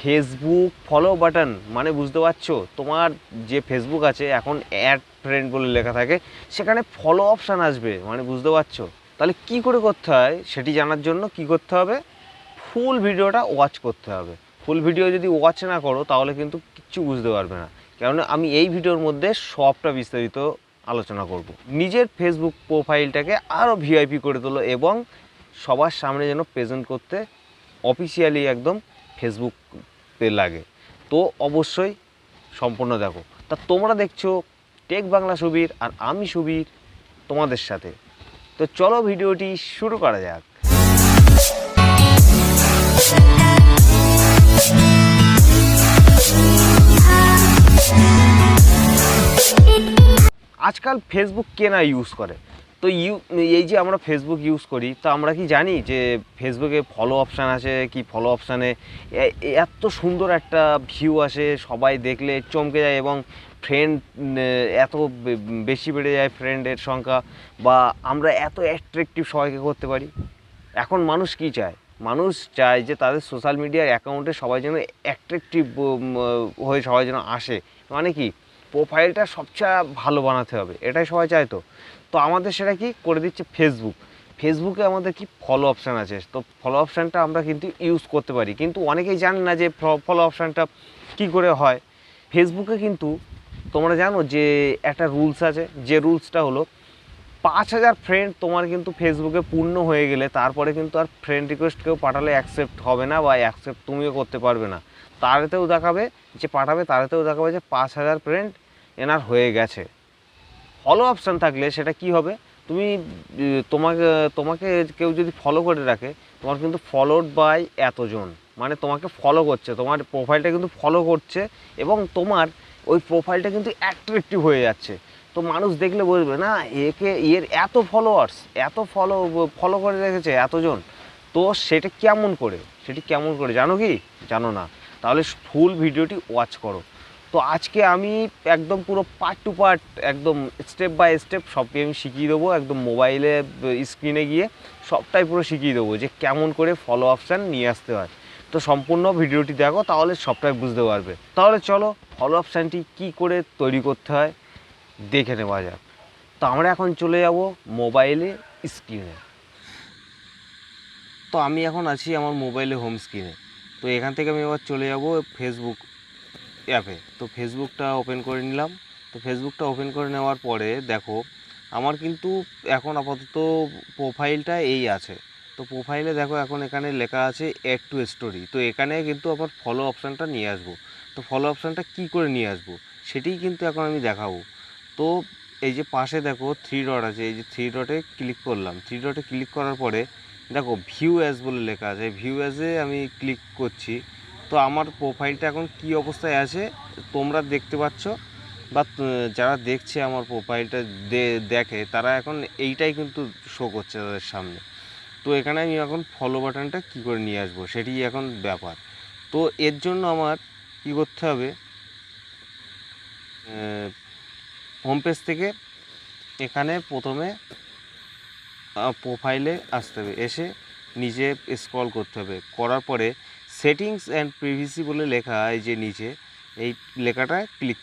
Facebook follow button মানে বুঝতে পারছো, তোমার যে ফেসবুক আছে এখন অ্যাড ফ্রেন্ড বলে লেখা থাকে, সেখানে ফলো অপশান আসবে, মানে বুঝতে পারছো। তাহলে কি করে করতে হয় সেটি জানার জন্য কি করতে হবে, ফুল ভিডিওটা ওয়াচ করতে হবে। ফুল ভিডিও যদি ওয়াচ না করো তাহলে কিন্তু কিচ্ছু বুঝতে পারবে না, কেননা আমি এই ভিডিওর মধ্যে সবটা বিস্তারিত আলোচনা করব। নিজের ফেসবুক প্রোফাইলটাকে আরও ভিআইপি করে তোলো এবং সবার সামনে যেন প্রেজেন্ট করতে অফিসিয়ালি একদম ফেসবুকে লাগে। তো অবশ্যই সম্পূর্ণ দেখো। তা তোমরা দেখছো টেক বাংলা সুবীর, আর আমি সুবীর তোমাদের সাথে। তো চলো ভিডিওটি শুরু করা যাক। আজকাল ফেসবুক কে না ইউজ করে। তো এই যে আমরা ফেসবুক ইউজ করি, তো আমরা কি জানি যে ফেসবুকে ফলো অপশান আছে, কি ফলো অপশানে এত সুন্দর একটা ভিউ আসে, সবাই দেখলে চমকে যায় এবং ফ্রেন্ড এত বেশি বেড়ে যায় ফ্রেন্ডের সংখ্যা, বা আমরা এত অ্যাট্রাকটিভ সবাইকে করতে পারি। এখন মানুষ কি চায়, মানুষ চায় যে তাদের সোশ্যাল মিডিয়ার অ্যাকাউন্টে সবাই যেন অ্যাট্রাকটিভ হয়ে সবাই যেন আসে, মানে কি প্রোফাইলটা সবচেয়ে ভালো বানাতে হবে, এটাই সবাই চায়। তো আমাদের সেটা কি করে দিচ্ছে ফেসবুকে আমাদের কি ফলো অপশান আছে। তো ফলো অপশানটা আমরা কিন্তু ইউজ করতে পারি, কিন্তু অনেকেই জানে না যে ফলো অপশানটা কি করে হয়। ফেসবুকে কিন্তু তোমরা জানো যে একটা রুলস আছে, যে রুলসটা হলো 5,000 ফ্রেন্ড তোমার কিন্তু ফেসবুকে পূর্ণ হয়ে গেলে তারপরে কিন্তু আর ফ্রেন্ড রিকোয়েস্ট কেউ পাঠালে অ্যাকসেপ্ট হবে না, বা অ্যাকসেপ্ট তুমিও করতে পারবে না। তারেতেও দেখাবে যে পাঠাবে, তারেতেও দেখাবে যে 5,000 ফ্রেন্ড এনার হয়ে গেছে। ফলো অপশান থাকলে সেটা কি হবে, তুমি তোমাকে কেউ যদি ফলো করে রাখে, তোমার কিন্তু ফলোড বাই এতজন, মানে তোমাকে ফলো করছে, তোমার প্রোফাইলটা কিন্তু ফলো করছে এবং তোমার ওই প্রোফাইলটা কিন্তু অ্যাট্রাকটিভ হয়ে যাচ্ছে। তো মানুষ দেখলে বলবে না এর এত ফলোয়ার্স, এত ফলো করে রেখেছে এতজন। তো সেটি কেমন করে জানো কি? জানো না? তাহলে ফুল ভিডিওটি ওয়াচ করো। তো আজকে আমি একদম পুরো পার্ট টু পার্ট, একদম স্টেপ বাই স্টেপ সবকে আমি শিখিয়ে দেবো, একদম মোবাইলে স্ক্রিনে গিয়ে সবটাই পুরো শিখিয়ে দেবো যে কেমন করে ফলো অপশান নিয়ে আসতে হয়। তো সম্পূর্ণ ভিডিওটি দেখো, তাহলে সবটাই বুঝতে পারবে। তাহলে চলো ফলো অপশানটি কী করে তৈরি করতে হয় দেখে নেওয়া যাক। তো আমরা এখন চলে যাব মোবাইলে স্ক্রিনে। তো আমি এখন আছি আমার মোবাইলে হোম স্ক্রিনে। তো এখান থেকে আমি এবার চলে যাব ফেসবুক অ্যাপে। তো ফেসবুকটা ওপেন করে নিলাম। তো ফেসবুকটা ওপেন করে নেওয়ার পরে দেখো আমার কিন্তু এখন আপাতত প্রোফাইলটা এই আছে। তো প্রোফাইলে দেখো এখন এখানে লেখা আছে অ্যাড টু স্টোরি। তো এখানে কিন্তু আবার ফলো অপশানটা নিয়ে আসবো। তো ফলো অপশানটা কী করে নিয়ে আসবো সেটিই কিন্তু এখন আমি দেখাবো। তো এই যে পাশে দেখো 3 ডট আছে, এই যে 3 ডটে ক্লিক করলাম। 3 ডটে ক্লিক করার পরে দেখো ভিউ অ্যাজ বলে লেখা আছে, ভিউ অ্যাজে আমি ক্লিক করছি। তো আমার প্রোফাইলটা এখন কি অবস্থায় আছে তোমরা দেখতে পাচ্ছ, বা যারা দেখছে আমার প্রোফাইলটা দেখে তারা এখন এইটাই কিন্তু শো করছে তাদের সামনে। তো এখানে আমি এখন ফলো বাটনটা কী করে নিয়ে আসবো সেটি এখন ব্যাপার। তো এর জন্য আমার কী করতে হবে, হোম পেজ থেকে এখানে প্রথমে প্রোফাইলে আসতে হবে, এসে নিচে স্ক্রল করতে হবে, করার পরে সেটিংস অ্যান্ড প্রিভিসি বলে লেখা এই যে নিচে এই লেখাটা ক্লিক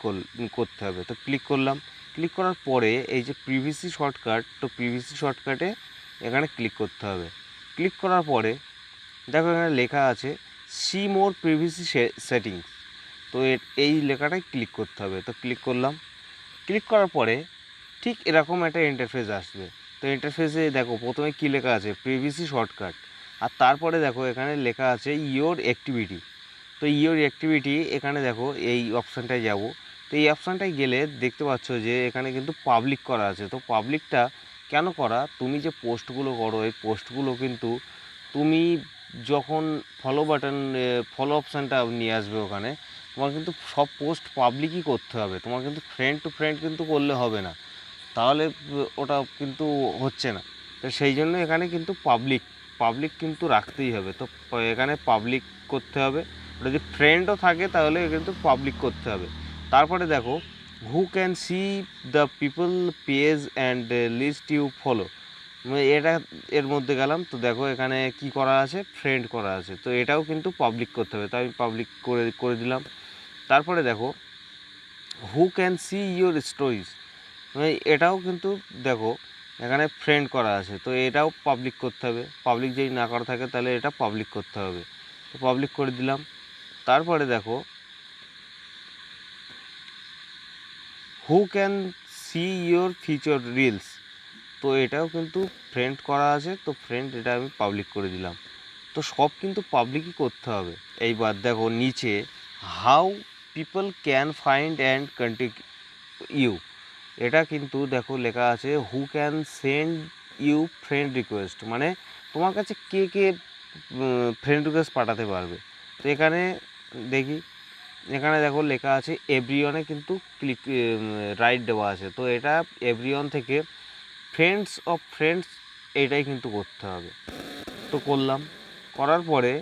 করতে হবে। তো ক্লিক করলাম। ক্লিক করার পরে এই যে প্রিভিসি শর্টকাট, তো প্রিভিসি শর্টকাটে এখানে ক্লিক করতে হবে। ক্লিক করার পরে দেখো এখানে লেখা আছে সি মোর প্রিভিসি সেটিংস। তো এই লেখাটায় ক্লিক করতে হবে। তো ক্লিক করলাম। ক্লিক করার পরে ঠিক এরকম একটা ইন্টারফেস আসবে। তো ইন্টারফেসে দেখো প্রথমে কী লেখা আছে, প্রিভিসি শর্টকাট, আর তারপরে দেখো এখানে লেখা আছে ইয়োর অ্যাক্টিভিটি। তো ইয়োর অ্যাক্টিভিটি এখানে দেখো এই অপশানটায় যাব। তো এই অপশানটায় গেলে দেখতে পাচ্ছ যে এখানে কিন্তু পাবলিক করা আছে। তো পাবলিকটা কেন করা, তুমি যে পোস্টগুলো করো এই পোস্টগুলো কিন্তু তুমি যখন ফলো অপশানটা নিয়ে আসবে ওখানে, তোমার কিন্তু সব পোস্ট পাবলিকই করতে হবে। তোমার কিন্তু ফ্রেন্ড টু ফ্রেন্ড কিন্তু করলে হবে না, তাহলে ওটা কিন্তু হচ্ছে না। তো সেই জন্য এখানে কিন্তু পাবলিক কিন্তু রাখতেই হবে। তো এখানে পাবলিক করতে হবে, ওটা যদি ফ্রেন্ডও থাকে তাহলে কিন্তু পাবলিক করতে হবে। তারপরে দেখো who can see the people page and list you follow, এটা এর মধ্যে গেলাম, তো দেখো এখানে কি করা আছে, ফ্রেন্ড করা আছে, তো এটাও কিন্তু পাবলিক করতে হবে, তাই আমি পাবলিক করে দিলাম। তারপরে দেখো who can see your stories, এটাও কিন্তু দেখো এখানে ফ্রেন্ড করা আছে, তো এটাও পাবলিক করতে হবে। পাবলিক যদি না করা থাকে তাহলে এটা পাবলিক করতে হবে, তো পাবলিক করে দিলাম। তারপরে দেখো who can see your feature reels, তো এটাও কিন্তু ফ্রেন্ড করা আছে, তো ফ্রেন্ড এটা আমি পাবলিক করে দিলাম। তো সব কিন্তু পাবলিকই করতে হবে। এইবার দেখো নিচে how people can find and contact you, এটা কিন্তু দেখো লেখা আছে who can send you friend request, মানে তোমার কাছে কে কে ফ্রেন্ড রিকোয়েস্ট পাঠাতে পারবে। তো এখানে দেখি, এখানে দেখো লেখা আছে এভরিওয়ানে কিন্তু ক্লিক রাইট দেওয়া আছে, তো এটা এভরিওয়ান থেকে ফ্রেন্ডস অফ ফ্রেন্ডস এইটাই কিন্তু করতে হবে। তো করলাম, করার পরে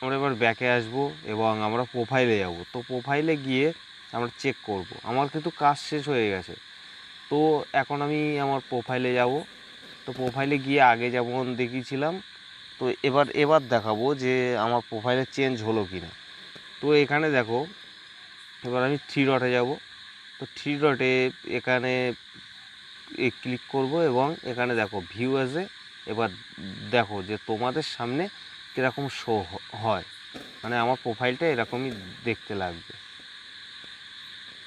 আমরা এবার ব্যাকে আসবো এবং আমরা প্রোফাইলে যাব। তো প্রোফাইলে গিয়ে আমরা চেক করব, আমার কিন্তু কাজ শেষ হয়ে গেছে। তো এখন আমি আমার প্রোফাইলে যাব। তো প্রোফাইলে গিয়ে আগে যেমন দেখিয়েছিলাম, তো এবার দেখাবো যে আমার প্রোফাইলে চেঞ্জ হলো কি না। তো এখানে দেখো এবার আমি থ্রি ডটে যাব। তো থ্রি ডটে এখানে ক্লিক করব এবং এখানে দেখো ভিউ আসে। এবার দেখো যে তোমাদের সামনে কীরকম শো হয়, মানে আমার প্রোফাইলটা এরকমই দেখতে লাগবে।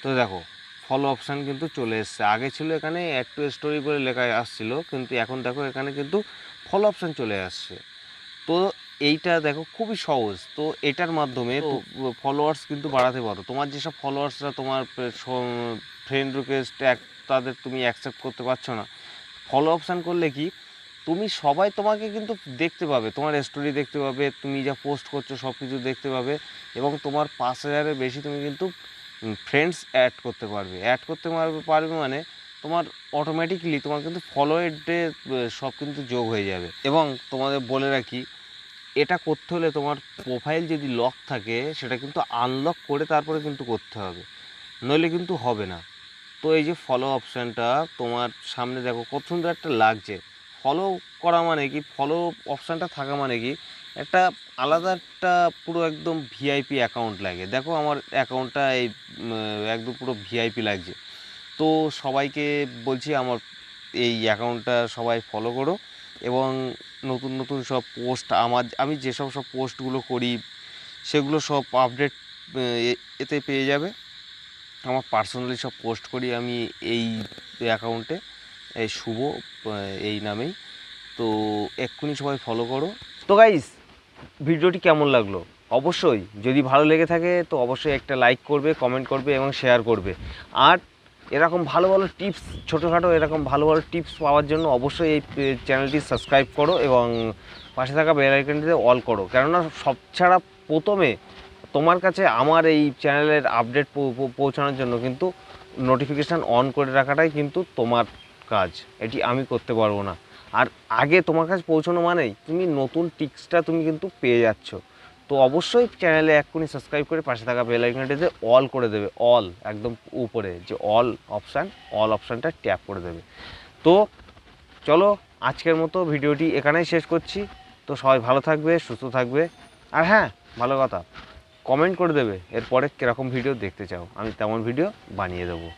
তো দেখো ফলো অপশান কিন্তু চলে এসছে, আগে ছিল এখানে অ্যাড টু স্টোরি বলে লেখা আসছিল, কিন্তু এখন দেখো এখানে কিন্তু ফলো অপশান চলে আসছে। তো এইটা দেখো খুবই সহজ, তো এটার মাধ্যমে ফলোয়ার্স কিন্তু বাড়াতে পারো। তোমার যেসব ফলোয়ার্সরা তোমার ফ্রেন্ড রিকোয়েস্ট তাদের তুমি অ্যাকসেপ্ট করতে পারছো না, ফলো অপশান করলে কি তুমি সবাই তোমাকে কিন্তু দেখতে পাবে, তোমার স্টোরি দেখতে পাবে, তুমি যা পোস্ট করছো সব কিছু দেখতে পাবে, এবং তোমার 5,000-এর বেশি তুমি কিন্তু ফ্রেন্ডস অ্যাড করতে পারবে। অ্যাড করতে পারবে মানে তোমার অটোমেটিকলি তোমার কিন্তু ফলোয়ারডে সব কিন্তু যোগ হয়ে যাবে। এবং তোমাদের বলে রাখি, এটা করতে হলে তোমার প্রোফাইল যদি লক থাকে সেটা কিন্তু আনলক করে তারপরে কিন্তু করতে হবে, নইলে কিন্তু হবে না। তো এই যে ফলো অপশানটা তোমার সামনে দেখো কত সুন্দর একটা লাগছে। ফলো করা মানে কি, ফলো অপশানটা থাকা মানে কি, একটা আলাদা একটা পুরো একদম ভিআইপি অ্যাকাউন্ট লাগে। দেখো আমার অ্যাকাউন্টটা এই একদম পুরো ভিআইপি লাগছে। তো সবাইকে বলছি আমার এই অ্যাকাউন্টটা সবাই ফলো করো, এবং নতুন নতুন সব পোস্ট আমি যেসব পোস্টগুলো করি সেগুলো সব আপডেট এতে পেয়ে যাবে। আমার পার্সোনালি সব পোস্ট করি আমি এই অ্যাকাউন্টে, এই শুভ এই নামেই। তো এক্ষুনি সবাই ফলো করো। তো গাইস, ভিডিওটি কেমন লাগলো অবশ্যই যদি ভালো লেগে থাকে তো অবশ্যই একটা লাইক করবে, কমেন্ট করবে এবং শেয়ার করবে। আর এরকম ভালো ভালো টিপস, ছোটোখাটো এরকম ভালো ভালো টিপস পাওয়ার জন্য অবশ্যই এই চ্যানেলটি সাবস্ক্রাইব করো এবং পাশে থাকা বেল আইকনটিতে অল করো, কেননা সব ছাড়া প্রথমে তোমার কাছে আমার এই চ্যানেলের আপডেট পৌঁছানোর জন্য কিন্তু নোটিফিকেশান অন করে রাখাটাই কিন্তু তোমার কাজ, এটি আমি করতে পারবো না। আর আগে তোমার কাছে পৌঁছানো মানেই তুমি নতুন টিপসটা তুমি কিন্তু পেয়ে যাচ্ছ। তো অবশ্যই চ্যানেলে এক্ষুনি সাবস্ক্রাইব করে পাশে থাকা বেল আইকনটিতে অল করে দেবে, অল একদম উপরে যে অল অপশানটা ট্যাপ করে দেবে। তো চলো আজকের মতো ভিডিওটি এখানেই শেষ করছি। তো সবাই ভালো থাকবে, সুস্থ থাকবে, আর হ্যাঁ ভালো কথা, কমেন্ট করে দেবে এরপরে কীরকম ভিডিও দেখতে চাও, আমি তেমন ভিডিও বানিয়ে দেবো।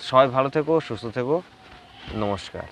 সবাই ভালো থেকো, সুস্থ থেকো, নমস্কার।